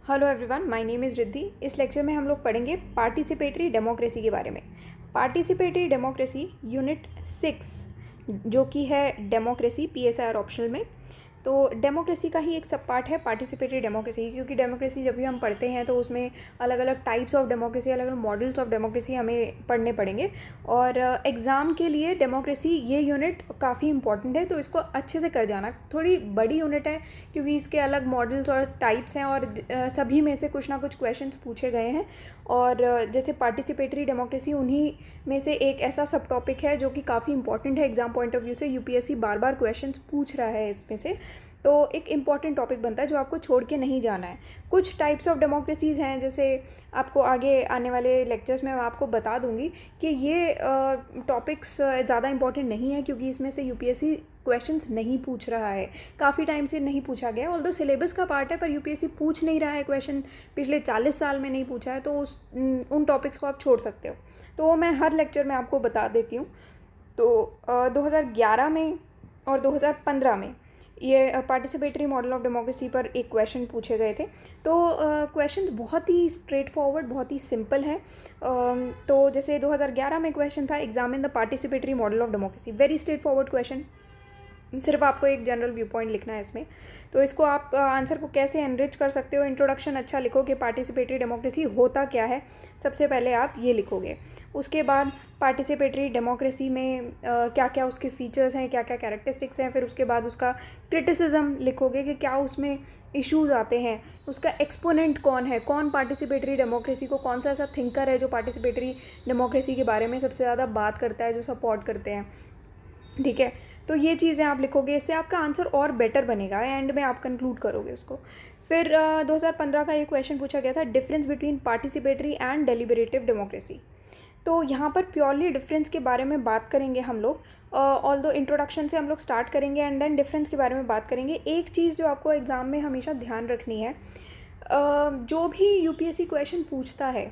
Hello everyone, my name is Riddhi. इस lecture में हम लोग पढ़ेंगे पार्टिसिपेटरी डेमोक्रेसी के बारे में। पार्टिसिपेटरी डेमोक्रेसी यूनिट 6 जो कि है डेमोक्रेसी PSR ऑप्शनल में। तो डेमोक्रेसी का ही एक सब पार्ट है पार्टिसिपेटरी डेमोक्रेसी, क्योंकि डेमोक्रेसी जब भी हम पढ़ते हैं तो उसमें अलग अलग टाइप्स ऑफ डेमोक्रेसी, अलग अलग मॉडल्स ऑफ डेमोक्रेसी हमें पढ़ने पड़ेंगे। और एग्ज़ाम के लिए डेमोक्रेसी ये यूनिट काफ़ी इंपॉर्टेंट है, तो इसको अच्छे से कर जाना। थोड़ी बड़ी यूनिट है क्योंकि इसके अलग मॉडल्स और टाइप्स हैं और सभी में से कुछ ना कुछ क्वेश्चंस पूछे गए हैं। और जैसे पार्टिसिपेटरी डेमोक्रेसी उन्हीं में से एक ऐसा सब टॉपिक है जो कि काफ़ी इंपॉर्टेंट है एग्ज़ाम पॉइंट ऑफ व्यू से। UPSC बार बार क्वेश्चंस पूछ रहा है इसमें से, तो एक इम्पॉर्टेंट टॉपिक बनता है जो आपको छोड़ के नहीं जाना है। कुछ टाइप्स ऑफ डेमोक्रेसीज़ हैं, जैसे आपको आगे आने वाले लेक्चर्स में मैं आपको बता दूंगी कि ये टॉपिक्स ज़्यादा इंपॉर्टेंट नहीं है, क्योंकि इसमें से UPSC क्वेश्चंस नहीं पूछ रहा है, काफ़ी टाइम से नहीं पूछा गया। ऑल्दो सिलेबस का पार्ट है, पर UPSC पूछ नहीं रहा है क्वेश्चन, पिछले 40 साल में नहीं पूछा है, तो उन टॉपिक्स को आप छोड़ सकते हो। तो वो मैं हर लेक्चर में आपको बता देती हूँ। तो 2011 में और 2015 में ये पार्टिसिपेटरी मॉडल ऑफ डेमोक्रेसी पर एक क्वेश्चन पूछे गए थे। तो क्वेश्चंस बहुत ही स्ट्रेट फॉरवर्ड, बहुत ही सिंपल है। तो जैसे 2011 में क्वेश्चन था, examine the participatory model of democracy. Very straight forward question, सिर्फ आपको एक जनरल व्यू पॉइंट लिखना है इसमें। तो इसको आप आंसर को कैसे एनरिच कर सकते हो, इंट्रोडक्शन अच्छा लिखो कि पार्टिसिपेटरी डेमोक्रेसी होता क्या है, सबसे पहले आप ये लिखोगे। उसके बाद पार्टिसिपेटरी डेमोक्रेसी में क्या क्या उसके फीचर्स हैं, क्या क्या कैरेक्टरिस्टिक्स हैं। फिर उसके बाद उसका क्रिटिसिज्म लिखोगे कि क्या उसमें इश्यूज आते हैं, उसका एक्सपोनेंट कौन है, कौन पार्टिसिपेटरी डेमोक्रेसी को, कौन सा ऐसा थिंकर है जो पार्टिसिपेटरी डेमोक्रेसी के बारे में सबसे ज़्यादा बात करता है, जो सपोर्ट करते हैं। ठीक है, तो ये चीज़ें आप लिखोगे, इससे आपका आंसर और बेटर बनेगा, एंड में आप कंक्लूड करोगे उसको। फिर 2015 का ये क्वेश्चन पूछा गया था, difference between participatory and deliberative democracy. तो यहाँ पर प्योरली डिफरेंस के बारे में बात करेंगे हम लोग। ऑल्दो इंट्रोडक्शन से हम लोग स्टार्ट करेंगे एंड देन डिफरेंस के बारे में बात करेंगे। एक चीज़ जो आपको एग्ज़ाम में हमेशा ध्यान रखनी है, जो भी UPSC क्वेश्चन पूछता है,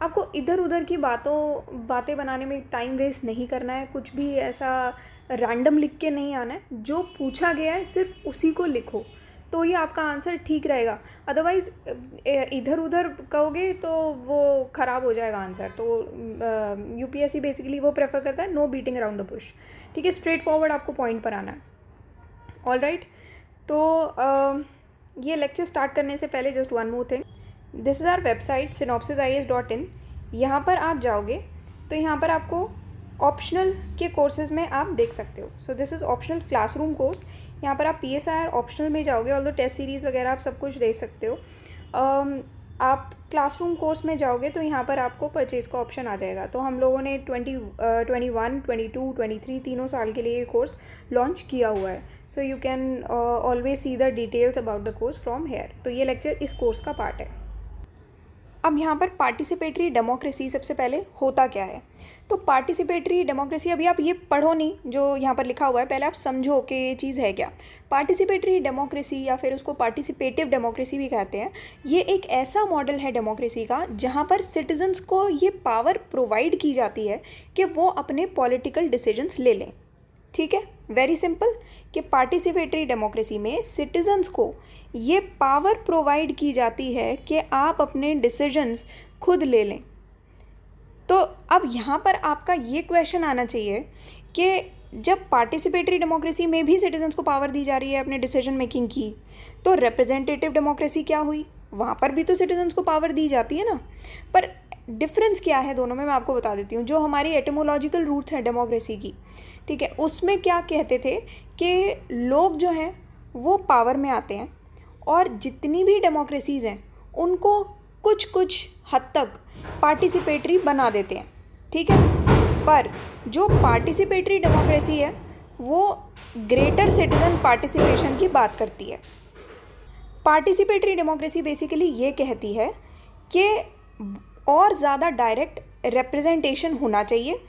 आपको इधर उधर की बातें बनाने में टाइम वेस्ट नहीं करना है, कुछ भी ऐसा रैंडम लिख के नहीं आना है। जो पूछा गया है सिर्फ उसी को लिखो, तो ये आपका आंसर ठीक रहेगा। अदरवाइज़ इधर उधर कहोगे तो वो ख़राब हो जाएगा आंसर। तो UPSC बेसिकली वो प्रेफर करता है no beating around the bush. ठीक है, स्ट्रेट फॉरवर्ड आपको पॉइंट पर आना है। ऑल राइट, तो ये लेक्चर स्टार्ट करने से पहले just one more thing, this is our website synopsisis.in। यहाँ पर आप जाओगे तो यहाँ पर आपको ऑप्शनल के कोर्सेज़ में आप देख सकते हो। So this is optional classroom course. यहाँ पर आप PSR ऑप्शनल में जाओगे, ऑल्दो टेस्ट सीरीज़ वगैरह आप सब कुछ देख सकते हो। आप क्लासरूम कोर्स में जाओगे तो यहाँ पर आपको परचेज़ का ऑप्शन आ जाएगा। तो हम लोगों ने 21, 22, 23 तीनों साल के लिए ये कोर्स लॉन्च किया हुआ है। So you can always see the details about the course from here. तो ये लेक्चर इस कोर्स का पार्ट है। अब यहाँ पर पार्टिसिपेटरी डेमोक्रेसी सबसे पहले होता क्या है। तो पार्टिसिपेटरी डेमोक्रेसी, अभी आप ये पढ़ो नहीं जो यहाँ पर लिखा हुआ है, पहले आप समझो कि ये चीज़ है क्या। पार्टिसिपेटरी डेमोक्रेसी या फिर उसको पार्टिसिपेटिव डेमोक्रेसी भी कहते हैं, ये एक ऐसा मॉडल है डेमोक्रेसी का जहाँ पर सिटीजन्स को ये पावर प्रोवाइड की जाती है कि वो अपने पॉलिटिकल डिसीजंस ले लें। ठीक है, वेरी सिंपल, कि पार्टिसिपेटरी डेमोक्रेसी में सिटीजन्स को ये पावर प्रोवाइड की जाती है कि आप अपने डिसीजंस खुद ले लें। तो अब यहाँ पर आपका ये क्वेश्चन आना चाहिए कि जब पार्टिसिपेटरी डेमोक्रेसी में भी सिटीजन्स को पावर दी जा रही है अपने डिसीजन मेकिंग की, तो रिप्रेजेंटेटिव डेमोक्रेसी क्या हुई, वहाँ पर भी तो सिटीजन्स को पावर दी जाती है ना। पर डिफरेंस क्या है दोनों में, मैं आपको बता देती हूँ। जो हमारी एटिमोलॉजिकल रूट्स हैं डेमोक्रेसी की, ठीक है, उसमें क्या कहते थे कि लोग जो हैं वो पावर में आते हैं और जितनी भी डेमोक्रेसीज़ हैं उनको कुछ कुछ हद तक पार्टिसिपेटरी बना देते हैं। ठीक है, पर जो पार्टिसिपेटरी डेमोक्रेसी है वो ग्रेटर सिटीजन पार्टिसिपेशन की बात करती है। पार्टिसिपेटरी डेमोक्रेसी बेसिकली ये कहती है कि और ज़्यादा डायरेक्ट रिप्रेजेंटेशन होना चाहिए,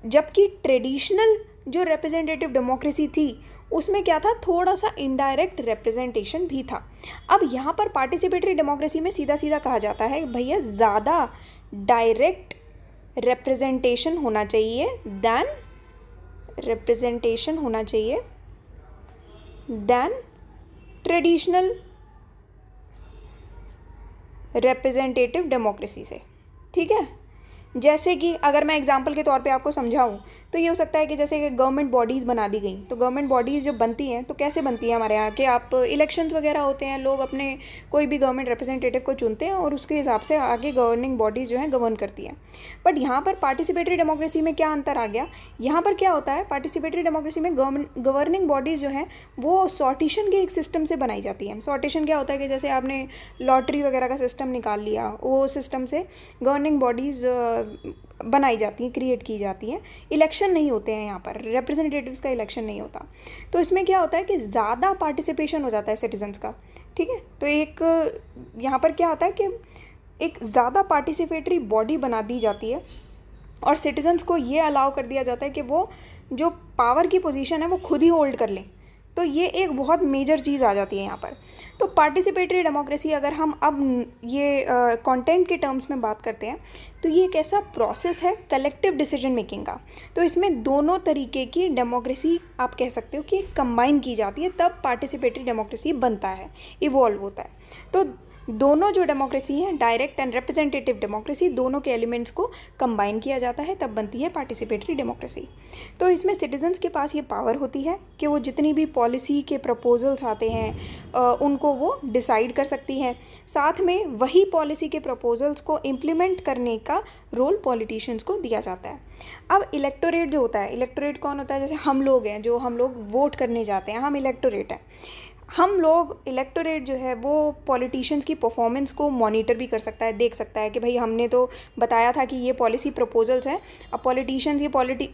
जबकि ट्रेडिशनल जो रिप्रेजेंटेटिव डेमोक्रेसी थी उसमें क्या था, थोड़ा सा इनडायरेक्ट रिप्रेजेंटेशन भी था। अब यहाँ पर पार्टिसिपेटरी डेमोक्रेसी में सीधा सीधा कहा जाता है भैया ज़्यादा डायरेक्ट रिप्रेजेंटेशन होना चाहिए दैन ट्रेडिशनल रिप्रेजेंटेटिव डेमोक्रेसी से। ठीक है, जैसे कि अगर मैं एग्जांपल के तौर पे आपको समझाऊं तो ये हो सकता है कि जैसे गवर्नमेंट बॉडीज़ बना दी गई, तो गवर्नमेंट बॉडीज़ जब बनती हैं तो कैसे बनती हैं हमारे यहाँ कि आप इलेक्शंस वगैरह होते हैं, लोग अपने कोई भी गवर्नमेंट रिप्रेजेंटेटिव को चुनते हैं और उसके हिसाब से आगे गवर्निंग बॉडीज़ जो हैं गवर्न करती हैं। बट यहाँ पर पार्टिसिपेटरी डेमोक्रेसी में क्या अंतर आ गया, यहाँ पर क्या होता है, पार्टिसिपेटरी डेमोक्रेसी में गवर्निंग बॉडीज़ जो हैं वो सॉर्टिशन के एक सिस्टम से बनाई जाती हैं। सॉर्टिशन क्या होता है कि जैसे आपने लॉटरी वगैरह का सिस्टम निकाल लिया, वो सिस्टम से गवर्निंग बॉडीज़ बनाई जाती हैं, क्रिएट की जाती हैं। इलेक्शन नहीं होते हैं यहाँ पर, रिप्रेजेंटेटिव्स का इलेक्शन नहीं होता। तो इसमें क्या होता है कि ज़्यादा पार्टिसिपेशन हो जाता है सिटीजन्स का। ठीक है, तो एक यहाँ पर क्या होता है कि एक ज़्यादा पार्टिसिपेटरी बॉडी बना दी जाती है और सिटीजन्स को ये अलाउ कर दिया जाता है कि वो जो पावर की पोजीशन है वो खुद ही होल्ड कर लें। तो ये एक बहुत मेजर चीज़ आ जाती है यहाँ पर। तो पार्टिसिपेटरी डेमोक्रेसी अगर हम अब ये कंटेंट के टर्म्स में बात करते हैं तो ये एक ऐसा प्रोसेस है कलेक्टिव डिसीजन मेकिंग का। तो इसमें दोनों तरीके की डेमोक्रेसी आप कह सकते हो कि कंबाइन की जाती है, तब पार्टिसिपेटरी डेमोक्रेसी बनता है, इवॉल्व होता है। तो दोनों जो डेमोक्रेसी हैं, डायरेक्ट एंड रिप्रेजेंटेटिव डेमोक्रेसी, दोनों के एलिमेंट्स को कंबाइन किया जाता है, तब बनती है पार्टिसिपेटरी डेमोक्रेसी। तो इसमें सिटीजन्स के पास ये पावर होती है कि वो जितनी भी पॉलिसी के प्रपोजल्स आते हैं उनको वो डिसाइड कर सकती हैं। साथ में वही पॉलिसी के प्रपोजल्स को इम्प्लीमेंट करने का रोल पॉलिटिशियंस को दिया जाता है। अब इलेक्टोरेट जो होता है, इलेक्टोरेट कौन होता है, जैसे हम लोग हैं, जो हम लोग वोट करने जाते हैं, हम इलेक्टोरेट हैं। हम लोग इलेक्टोरेट जो है वो पॉलिटिशियंस की परफॉर्मेंस को मॉनिटर भी कर सकता है, देख सकता है कि भाई हमने तो बताया था कि ये पॉलिसी प्रपोजल्स हैं, अब पॉलिटिशियंस ये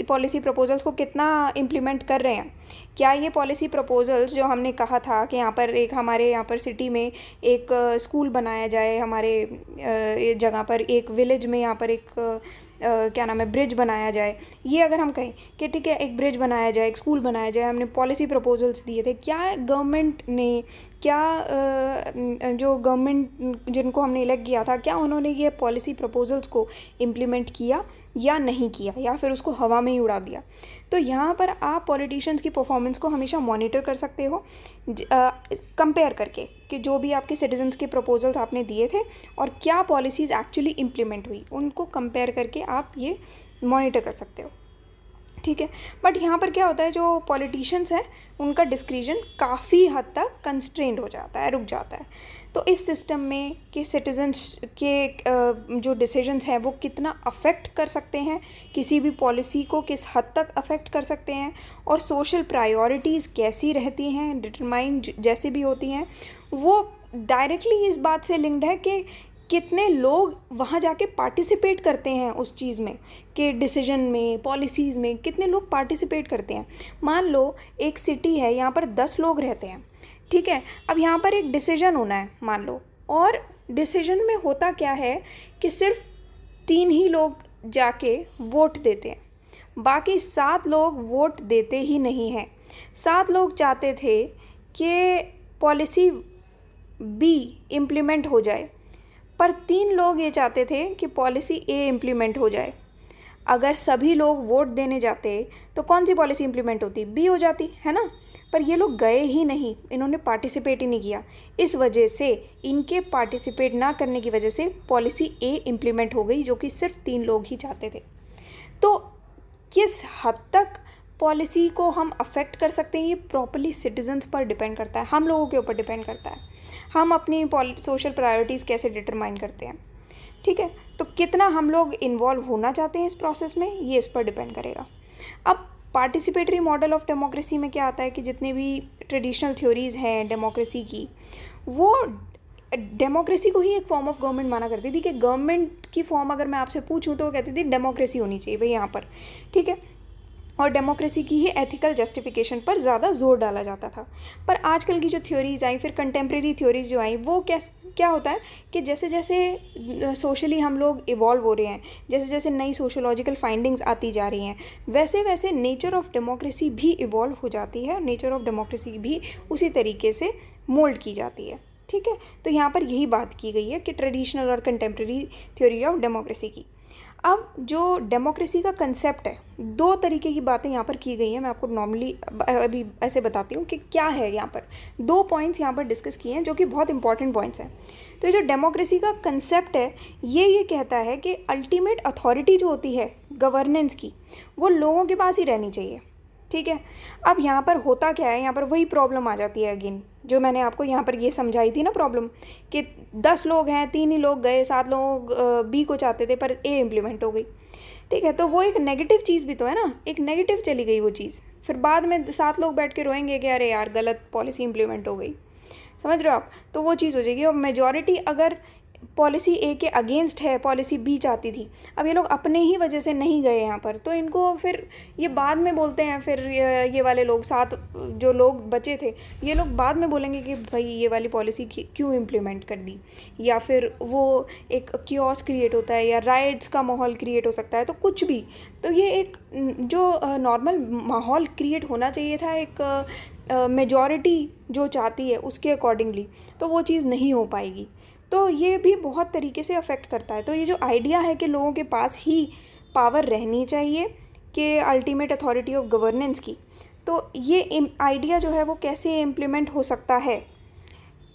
पॉलिसी प्रपोजल्स को कितना इम्प्लीमेंट कर रहे हैं। क्या ये पॉलिसी प्रपोजल्स जो हमने कहा था कि यहाँ पर एक हमारे यहाँ पर सिटी में एक स्कूल बनाया जाए, हमारे जगह पर एक विलेज में यहाँ पर एक क्या नाम है ब्रिज बनाया जाए, ये अगर हम कहें कि ठीक है एक ब्रिज बनाया जाए, एक स्कूल बनाया जाए, हमने पॉलिसी प्रपोजल्स दिए थे, क्या गवर्नमेंट ने, क्या जो गवर्नमेंट जिनको हमने इलेक्ट किया था, क्या उन्होंने ये पॉलिसी प्रपोजल्स को इम्प्लीमेंट किया या नहीं किया, या फिर उसको हवा में ही उड़ा दिया। तो यहाँ पर आप पॉलिटिशियंस की परफॉर्मेंस को हमेशा मॉनिटर कर सकते हो कंपेयर करके कि जो भी आपके सिटीजन्स के प्रपोजल्स आपने दिए थे और क्या पॉलिसीज़ एक्चुअली इम्प्लीमेंट हुई, उनको कंपेयर करके आप ये मॉनिटर कर सकते हो। ठीक है, बट यहाँ पर क्या होता है, जो पॉलिटिशियंस हैं उनका डिस्क्रिशन काफ़ी हद तक कंस्ट्रेंड हो जाता है, रुक जाता है। तो इस सिस्टम में कि सिटीजन्स के जो डिसीजंस हैं वो कितना अफेक्ट कर सकते हैं, किसी भी पॉलिसी को किस हद तक अफेक्ट कर सकते हैं, और सोशल प्रायोरिटीज़ कैसी रहती हैं, डिटरमाइन जैसी भी होती हैं, वो डायरेक्टली इस बात से लिंक्ड है कि कितने लोग वहाँ जाके पार्टिसिपेट करते हैं उस चीज़ में, कि डिसीजन में, पॉलिसीज़ में कितने लोग पार्टिसिपेट करते हैं। मान लो एक सिटी है, यहाँ पर 10 लोग रहते हैं, ठीक है, अब यहाँ पर एक डिसीजन होना है मान लो, और डिसीजन में होता क्या है कि सिर्फ 3 ही लोग जाके वोट देते हैं, बाकी 7 लोग वोट देते ही नहीं हैं। 7 लोग चाहते थे कि पॉलिसी बी इम्प्लीमेंट हो जाए, पर 3 लोग ये चाहते थे कि पॉलिसी ए इम्प्लीमेंट हो जाए। अगर सभी लोग वोट देने जाते तो कौन सी पॉलिसी इम्प्लीमेंट होती, बी हो जाती है ना, पर ये लोग गए ही नहीं, इन्होंने पार्टिसिपेट ही नहीं किया। इस वजह से इनके पार्टिसिपेट ना करने की वजह से पॉलिसी ए इम्प्लीमेंट हो गई, जो कि सिर्फ 3 लोग ही चाहते थे। तो किस हद तक पॉलिसी को हम अफेक्ट कर सकते हैं, ये प्रॉपर्ली सिटीजन्स पर डिपेंड करता है, हम लोगों के ऊपर डिपेंड करता है, हम अपनी सोशल प्रायोरिटीज़ कैसे डिटरमाइन करते हैं। ठीक है, तो कितना हम लोग इन्वॉल्व होना चाहते हैं इस प्रोसेस में, ये इस पर डिपेंड करेगा। अब पार्टिसिपेटरी मॉडल ऑफ डेमोक्रेसी में क्या आता है कि जितने भी ट्रेडिशनल थ्योरीज़ हैं डेमोक्रेसी की, वो डेमोक्रेसी को ही एक फॉर्म ऑफ गवर्नमेंट माना करती थी, कि गवर्नमेंट की फॉर्म अगर मैं आपसे पूछूं तो वो कहती थी डेमोक्रेसी होनी चाहिए भाई यहाँ पर। ठीक है, और डेमोक्रेसी की ही एथिकल जस्टिफिकेशन पर ज़्यादा जोर डाला जाता था। पर आजकल की जो थ्योरीज़ आई, फिर कंटेम्प्रेरी थ्योरीज़ जो आई, वो क्या होता है कि जैसे जैसे सोशली हम लोग इवॉल्व हो रहे हैं, जैसे जैसे नई सोशोलॉजिकल फाइंडिंग्स आती जा रही हैं, वैसे वैसे नेचर ऑफ डेमोक्रेसी भी इवॉल्व हो जाती है, और नेचर ऑफ डेमोक्रेसी भी उसी तरीके से मोल्ड की जाती है। ठीक है, तो यहाँ पर यही बात की गई है कि ट्रेडिशनल और कंटेम्प्रेरी थ्योरी ऑफ डेमोक्रेसी की। अब जो डेमोक्रेसी का कंसेप्ट है, दो तरीके की बातें यहाँ पर की गई हैं। मैं आपको नॉर्मली अभी ऐसे बताती हूँ कि क्या है यहाँ पर। दो पॉइंट्स यहाँ पर डिस्कस किए हैं जो कि बहुत इंपॉर्टेंट पॉइंट्स हैं। तो ये जो डेमोक्रेसी का कंसेप्ट है ये कहता है कि अल्टीमेट अथॉरिटी जो होती है गवर्नेंस की, वो लोगों के पास ही रहनी चाहिए। ठीक है। अब यहाँ पर होता क्या है, यहाँ पर वही प्रॉब्लम आ जाती है अगेन, जो मैंने आपको यहाँ पर ये समझाई थी ना प्रॉब्लम, कि 10 लोग हैं, 3 ही लोग गए, 7 लोग बी को चाहते थे पर ए इम्प्लीमेंट हो गई। ठीक है, तो वो एक नेगेटिव चीज़ भी तो है ना, एक नेगेटिव चली गई वो चीज़। फिर बाद में 7 लोग बैठ के रोएंगे कि अरे यार गलत पॉलिसी इम्प्लीमेंट हो गई। समझ रहे हो आप? तो वो चीज़ हो जाएगी। और मेजॉरिटी अगर पॉलिसी ए के अगेंस्ट है, पॉलिसी बी चाहती थी, अब ये लोग अपने ही वजह से नहीं गए यहाँ पर, तो इनको फिर ये बाद में बोलते हैं, फिर ये वाले लोग 7 जो लोग बचे थे ये लोग बाद में बोलेंगे कि भाई ये वाली पॉलिसी क्यों इम्प्लीमेंट कर दी, या फिर वो एक क्योस क्रिएट होता है या राइट्स का माहौल क्रिएट हो सकता है, तो कुछ भी। तो ये एक जो नॉर्मल माहौल क्रिएट होना चाहिए था एक मेजॉरिटी जो चाहती है उसके अकॉर्डिंगली, तो वो चीज़ नहीं हो पाएगी। तो ये भी बहुत तरीके से अफेक्ट करता है। तो ये जो आइडिया है कि लोगों के पास ही पावर रहनी चाहिए कि अल्टीमेट अथॉरिटी ऑफ गवर्नेंस की, तो ये आइडिया जो है वो कैसे इम्प्लीमेंट हो सकता है,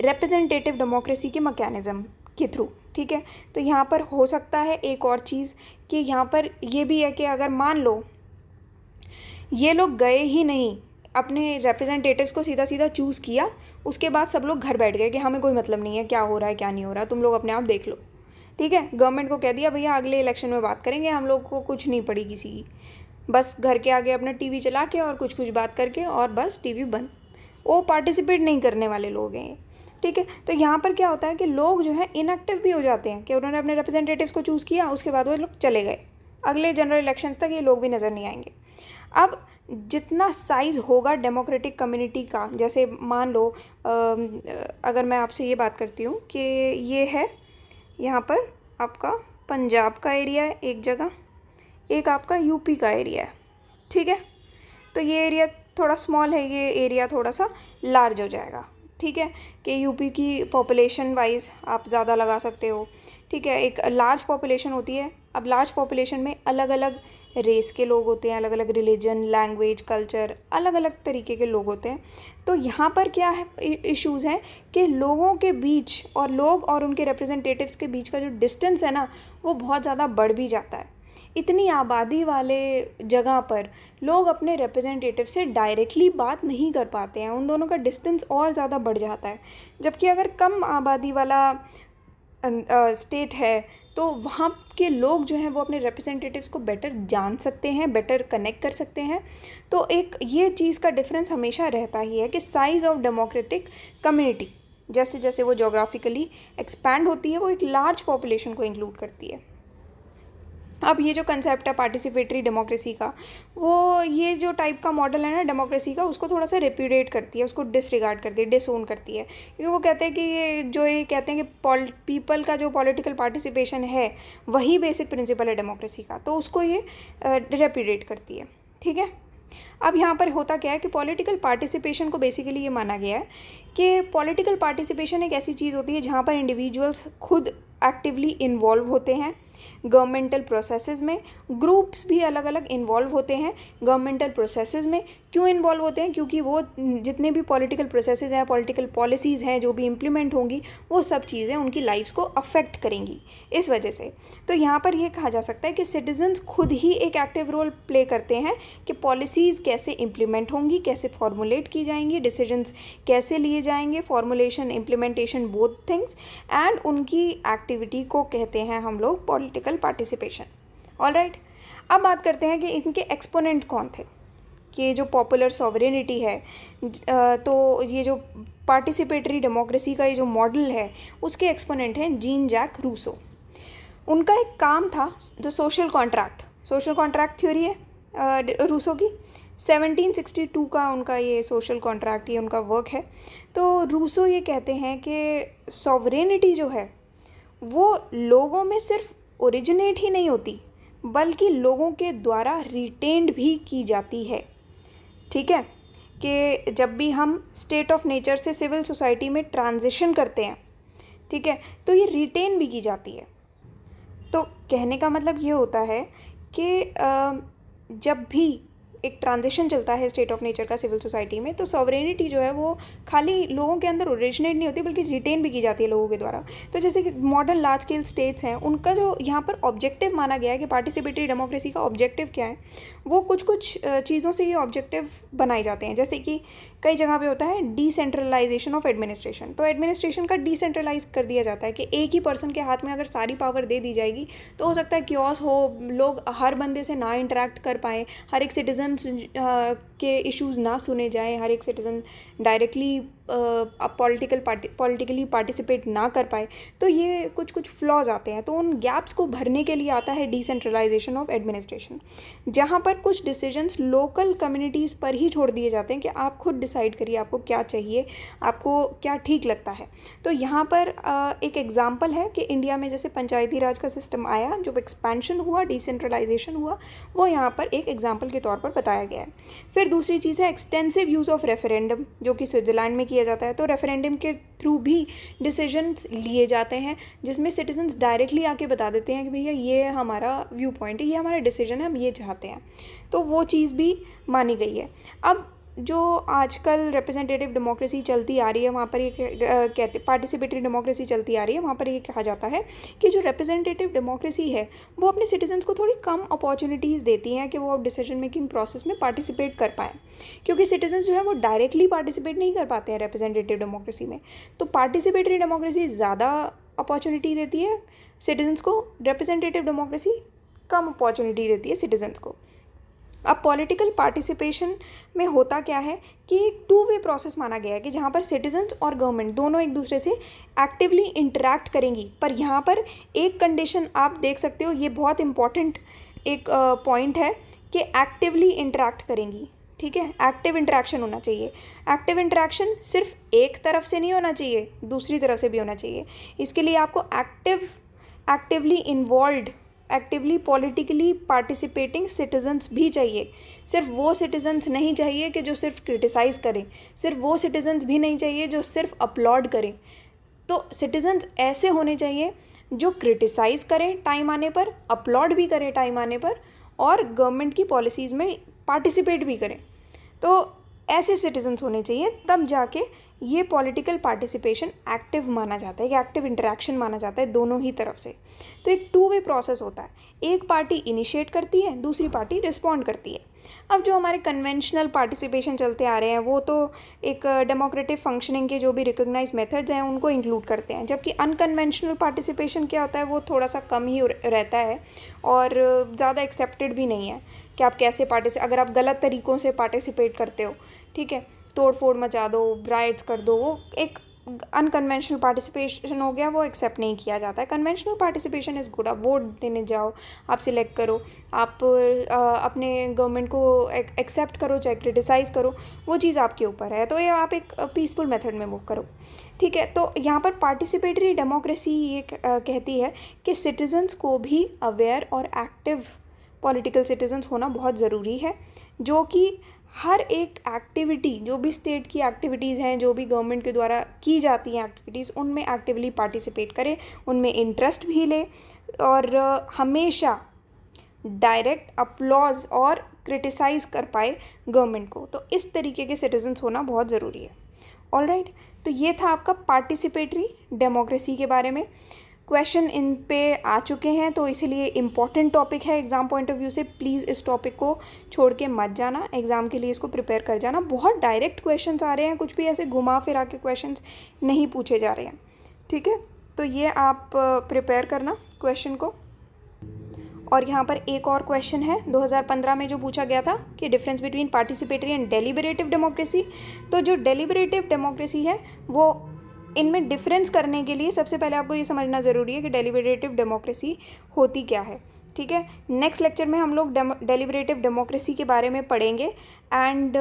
रिप्रेजेंटेटिव डेमोक्रेसी के मैकेनिज़्म के थ्रू। ठीक है, तो यहाँ पर हो सकता है एक और चीज़ कि यहाँ पर ये भी है कि अगर मान लो ये लोग गए ही नहीं, अपने रिप्रेजेंटेटिव्स को सीधा सीधा चूज़ किया, उसके बाद सब लोग घर बैठ गए कि हमें कोई मतलब नहीं है क्या हो रहा है क्या नहीं हो रहा, तुम लोग अपने आप देख लो। ठीक है, गवर्नमेंट को कह दिया भैया अगले इलेक्शन में बात करेंगे, हम लोग को कुछ नहीं पड़ी किसी की, बस घर के आगे अपना टीवी चला के और कुछ कुछ बात करके और बस टीवी बंद। वो पार्टिसिपेट नहीं करने वाले लोग हैं ये। ठीक है, तो यहाँ पर क्या होता है कि लोग जो है इनएक्टिव भी हो जाते हैं कि उन्होंने अपने रिप्रेजेंटेटिव्स को चूज़ किया, उसके बाद वो लोग चले गए, अगले जनरल इलेक्शंस तक ये लोग भी नज़र नहीं आएंगे। अब जितना साइज़ होगा डेमोक्रेटिक कम्युनिटी का, जैसे मान लो अगर मैं आपसे ये बात करती हूँ कि ये है यहाँ पर आपका पंजाब का एरिया है एक जगह, एक आपका यूपी का एरिया है। ठीक है, तो ये एरिया थोड़ा स्मॉल है, ये एरिया थोड़ा सा लार्ज हो जाएगा। ठीक है, कि यूपी की पॉपुलेशन वाइज आप ज़्यादा लगा सकते हो। ठीक है, एक लार्ज पॉपुलेशन होती है। अब लार्ज पॉपुलेशन में अलग अलग रेस के लोग होते हैं, अलग अलग रिलीजन, लैंग्वेज, कल्चर, अलग अलग तरीके के लोग होते हैं। तो यहाँ पर क्या है इश्यूज़ हैं कि लोगों के बीच और लोग और उनके रिप्रेजेंटेटिव्स के बीच का जो डिस्टेंस है ना, वो बहुत ज़्यादा बढ़ भी जाता है। इतनी आबादी वाले जगह पर लोग अपने रिप्रेजेंटेटिव से डायरेक्टली बात नहीं कर पाते हैं, उन दोनों का डिस्टेंस और ज़्यादा बढ़ जाता है। जबकि अगर कम आबादी वाला स्टेट है तो वहाँ के लोग जो हैं वो अपने रिप्रेजेंटेटिव्स को बेटर जान सकते हैं, बेटर कनेक्ट कर सकते हैं। तो एक ये चीज़ का डिफरेंस हमेशा रहता ही है कि साइज़ ऑफ डेमोक्रेटिक कम्युनिटी जैसे जैसे वो जोग्राफिकली एक्सपैंड होती है, वो एक लार्ज पॉपुलेशन को इंक्लूड करती है। अब ये जो कंसेप्ट है पार्टिसिपेटरी डेमोक्रेसी का, वो ये जो टाइप का मॉडल है ना डेमोक्रेसी का, उसको थोड़ा सा रिप्यूडिएट करती है, उसको डिसरिगार्ड करती है, डिसओन करती है। क्योंकि वो कहते हैं कि ये कहते हैं कि पीपल का जो पॉलिटिकल पार्टिसिपेशन है वही बेसिक प्रिंसिपल है डेमोक्रेसी का, तो उसको ये रिप्यूडिएट करती है। ठीक है, अब यहाँ पर होता क्या है कि पॉलिटिकल पार्टिसिपेशन को बेसिकली ये माना गया है कि पॉलिटिकल पार्टिसिपेशन एक ऐसी चीज़ होती है जहाँ पर इंडिविजुअल्स खुद एक्टिवली इन्वॉल्व होते हैं गवर्नमेंटल प्रोसेसेस में। ग्रुप्स भी अलग अलग इन्वॉल्व होते हैं गवर्नमेंटल प्रोसेसेस में। क्यों इन्वॉल्व होते हैं? क्योंकि वो जितने भी पॉलिटिकल प्रोसेसेस हैं, पॉलिटिकल पॉलिसीज़ हैं जो भी इम्प्लीमेंट होंगी, वो सब चीज़ें उनकी लाइफ्स को अफेक्ट करेंगी इस वजह से। तो यहाँ पर ये कहा जा सकता है कि सिटीजन्स खुद ही एक एक्टिव रोल प्ले करते हैं कि पॉलिसीज़ कैसे इम्प्लीमेंट होंगी, कैसे फॉर्मुलेट की जाएंगी, डिसीजंस कैसे लिए जाएंगे, formulation, implementation, both things, and उनकी एक्टिविटी को कहते हैं हम लोग पॉलिटिकल पार्टिसिपेशन। ऑलराइट, अब बात करते हैं कि इनके एक्सपोनेंट कौन थे। कि जो पॉपुलर सॉवरेनिटी है, तो ये जो पार्टिसिपेटरी डेमोक्रेसी का ये जो मॉडल है, उसके एक्सपोनेंट हैं जीन जैक रूसो। उनका एक काम था द सोशल कॉन्ट्रैक्ट थ्योरी है रूसो की। 1762 का उनका ये सोशल कॉन्ट्रैक्ट, ये उनका वर्क है। तो रूसो ये कहते हैं कि सॉवरेनिटी जो है वो लोगों में सिर्फ ओरिजिनेट ही नहीं होती, बल्कि लोगों के द्वारा रिटेन्ड भी की जाती है। ठीक है, कि जब भी हम स्टेट ऑफ नेचर से सिविल सोसाइटी में ट्रांजिशन करते हैं, ठीक है, तो ये रिटेन भी की जाती है। तो कहने का मतलब ये होता है कि जब भी एक ट्रांजिशन चलता है स्टेट ऑफ नेचर का सिविल सोसाइटी में, तो सॉवरेनिटी जो है वो खाली लोगों के अंदर ओरिजिनेट नहीं होती बल्कि रिटेन भी की जाती है लोगों के द्वारा। तो जैसे कि मॉडर्न लार्ज स्केल स्टेट्स हैं, उनका जो यहाँ पर ऑब्जेक्टिव माना गया है कि पार्टिसिपेटरी डेमोक्रेसी का ऑब्जेक्टिव क्या है, वो कुछ कुछ चीज़ों से ये ऑब्जेक्टिव बनाए जाते हैं। जैसे कि कई जगह पे होता है डिसेंट्रलाइजेशन ऑफ एडमिनिस्ट्रेशन, तो एडमिनिस्ट्रेशन का डिसेंट्रलाइज कर दिया जाता है कि एक ही पर्सन के हाथ में अगर सारी पावर दे दी जाएगी तो हो सकता है क्योस हो, लोग हर बंदे से ना इंटरेक्ट कर पाएँ, हर एक सिटीज़न के इश्यूज़ ना सुने जाएं, हर एक सिटीज़न डायरेक्टली पॉलिटिकली पार्टिसिपेट ना कर पाए। तो ये कुछ कुछ फ्लॉज आते हैं, तो उन गैप्स को भरने के लिए आता है डिसेंट्रलाइजेशन ऑफ एडमिनिस्ट्रेशन, जहाँ पर कुछ डिसीजंस लोकल कम्युनिटीज़ पर ही छोड़ दिए जाते हैं कि आप खुद डिसाइड करिए आपको क्या चाहिए, आपको क्या ठीक लगता है। तो यहाँ पर एक एग्जाम्पल है कि इंडिया में जैसे पंचायती राज का सिस्टम आया, जो एक्सपेंशन हुआ, डिसेंट्रलाइजेशन हुआ, वो यहाँ पर एक एग्जाम्पल के तौर पर बताया गया है। फिर दूसरी चीज़ है एक्सटेंसिव यूज़ ऑफ रेफरेंडम, जो कि स्विट्ज़रलैंड में किया जाता है। तो रेफरेंडम के थ्रू भी डिसीजंस लिए जाते हैं, जिसमें सिटीजन्स डायरेक्टली आके बता देते हैं कि भैया ये हमारा व्यू पॉइंट है, ये हमारा डिसीजन है, हम ये चाहते हैं। तो वो चीज़ भी मानी गई है। अब जो आजकल रिप्रेजेंटेटिव डेमोक्रेसी चलती आ रही है, वहाँ पर ये कहते पार्टिसिपेटरी डेमोक्रेसी चलती आ रही है, वहाँ पर ये कहा जाता है कि जो रिप्रेजेंटेटिव डेमोक्रेसी है वो अपने सिटीजन्स को थोड़ी कम अपॉर्चुनिटीज़ देती हैं कि वो अब डिसीजन मेकिंग प्रोसेस में पार्टिसिपेट कर पाएँ, क्योंकि सिटीजन्स जो है वो डायरेक्टली पार्टिसिपेट नहीं कर पाते हैं रिप्रेजेंटेटिव डेमोक्रेसी में। तो पार्टिसिपेटरी डेमोक्रेसी ज़्यादा अपॉर्चुनिटी देती है सिटीजन्स को, रिप्रेजेंटेटिव डेमोक्रेसी कम अपॉर्चुनिटी देती है सिटीजन्स को। अब पॉलिटिकल पार्टिसिपेशन में होता क्या है कि एक टू वे प्रोसेस माना गया है कि जहाँ पर सिटीजन्स और गवर्नमेंट दोनों एक दूसरे से एक्टिवली इंटरेक्ट करेंगी। पर यहाँ पर एक कंडीशन आप देख सकते हो, ये बहुत इंपॉर्टेंट एक पॉइंट है कि एक्टिवली इंटरेक्ट करेंगी। ठीक है, एक्टिव इंटरेक्शन होना चाहिए। एक्टिव इंटरेक्शन सिर्फ एक तरफ से नहीं होना चाहिए, दूसरी तरफ से भी होना चाहिए। इसके लिए आपको actively involved, actively politically participating citizens भी चाहिए। सिर्फ वो सिटीजन्स नहीं चाहिए कि जो सिर्फ क्रिटिसाइज़ करें, सिर्फ वो सिटीजन्स भी नहीं चाहिए जो सिर्फ अपलॉड करें। तो सिटीजन्स ऐसे होने चाहिए जो क्रिटिसाइज़ करें टाइम आने पर, अपलॉड भी करें टाइम आने पर, और गवर्नमेंट की पॉलिसीज़ में पार्टिसिपेट भी करें। तो ऐसे सिटीजन्स होने चाहिए, तब जाके ये पॉलिटिकल पार्टिसिपेशन एक्टिव माना जाता है, कि एक्टिव इंटरेक्शन माना जाता है दोनों ही तरफ से। तो एक टू वे प्रोसेस होता है, एक पार्टी इनिशिएट करती है, दूसरी पार्टी रिस्पॉन्ड करती है। अब जो हमारे कन्वेंशनल पार्टिसिपेशन चलते आ रहे हैं वो तो एक डेमोक्रेटिक फंक्शनिंग के जो भी रिकॉग्नाइज मेथड्स हैं उनको इंक्लूड करते हैं, जबकि अनकन्वेंशनल पार्टिसिपेशन क्या होता है वो थोड़ा सा कम ही रहता है और ज़्यादा एक्सेप्टेड भी नहीं है कि आप कैसे अगर आप गलत तरीक़ों से पार्टिसिपेट करते हो, ठीक है, तोड़ फोड़ मचा दो, राइट्स कर दो, वो एक अनकन्वेंशनल पार्टिसिपेशन हो गया, वो एक्सेप्ट नहीं किया जाता है। Conventional participation is good. आप वोट देने जाओ, आप सिलेक्ट करो, आप अपने गवर्नमेंट को एक्सेप्ट करो चाहे क्रिटिसाइज़ करो, वो चीज़ आपके ऊपर है। तो ये आप एक पीसफुल मेथड में मूव करो, ठीक है। तो यहाँ पर पार्टिसिपेटरी डेमोक्रेसी ये कहती है कि सिटीजन्स को भी अवेयर और एक्टिव पॉलिटिकल सिटीजन्स होना बहुत ज़रूरी है, जो कि हर एक एक्टिविटी, जो भी स्टेट की एक्टिविटीज़ हैं, जो भी गवर्नमेंट के द्वारा की जाती हैं एक्टिविटीज़, उनमें एक्टिवली पार्टिसिपेट करे, उनमें इंटरेस्ट भी ले, और हमेशा डायरेक्ट अपलॉज और क्रिटिसाइज़ कर पाए गवर्नमेंट को। तो इस तरीके के सिटीजन्स होना बहुत ज़रूरी है। ऑलराइट, तो ये था आपका पार्टिसिपेटरी डेमोक्रेसी के बारे में। क्वेश्चन इन पे आ चुके हैं, तो इसीलिए इम्पॉर्टेंट टॉपिक है एग्ज़ाम पॉइंट ऑफ व्यू से। प्लीज़ इस टॉपिक को छोड़ के मत जाना, एग्ज़ाम के लिए इसको प्रिपेयर कर जाना। बहुत डायरेक्ट क्वेश्चंस आ रहे हैं, कुछ भी ऐसे घुमा फिरा के क्वेश्चंस नहीं पूछे जा रहे हैं, ठीक है। तो ये आप प्रिपेयर करना क्वेश्चन को। और यहाँ पर एक और क्वेश्चन है 2015 में जो पूछा गया था कि difference between participatory and deliberative democracy. तो जो डेलिबरेटिव डेमोक्रेसी है वो, इनमें डिफरेंस करने के लिए सबसे पहले आपको ये समझना ज़रूरी है कि डेलिबरेटिव डेमोक्रेसी होती क्या है, ठीक है। नेक्स्ट लेक्चर में हम लोग डेलिबरेटिव डेमोक्रेसी के बारे में पढ़ेंगे। एंड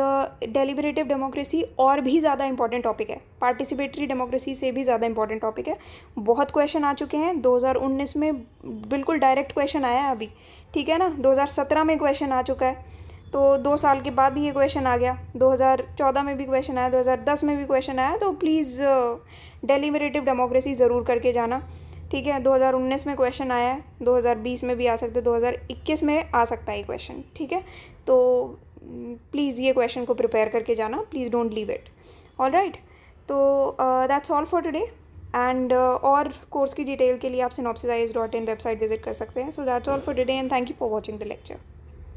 डेलिबरेटिव डेमोक्रेसी और भी ज़्यादा इंपॉर्टेंट टॉपिक है, पार्टिसिपेटरी डेमोक्रेसी से भी ज़्यादा इंपॉर्टेंट टॉपिक है। बहुत क्वेश्चन आ चुके हैं, 2019 में बिल्कुल डायरेक्ट क्वेश्चन आया है अभी, ठीक है ना। 2017 में क्वेश्चन आ चुका है, तो 2 साल के बाद ये क्वेश्चन आ गया। 2014 में भी क्वेश्चन आया, 2010 में भी क्वेश्चन आया। तो प्लीज़ डेलिबरेटिव डेमोक्रेसी ज़रूर करके जाना, ठीक है, 2019 में क्वेश्चन आया है, 2020 में भी आ सकता है, 2021 में आ सकता है ये क्वेश्चन, ठीक है। तो प्लीज़ ये क्वेश्चन को प्रिपेयर करके जाना, please don't leave it. All right, तो that's all for today. And और कोर्स की डिटेल के लिए आप synopsisias.in वेबसाइट विजिट कर सकते हैं। So that's all for today and thank you for watching the lecture.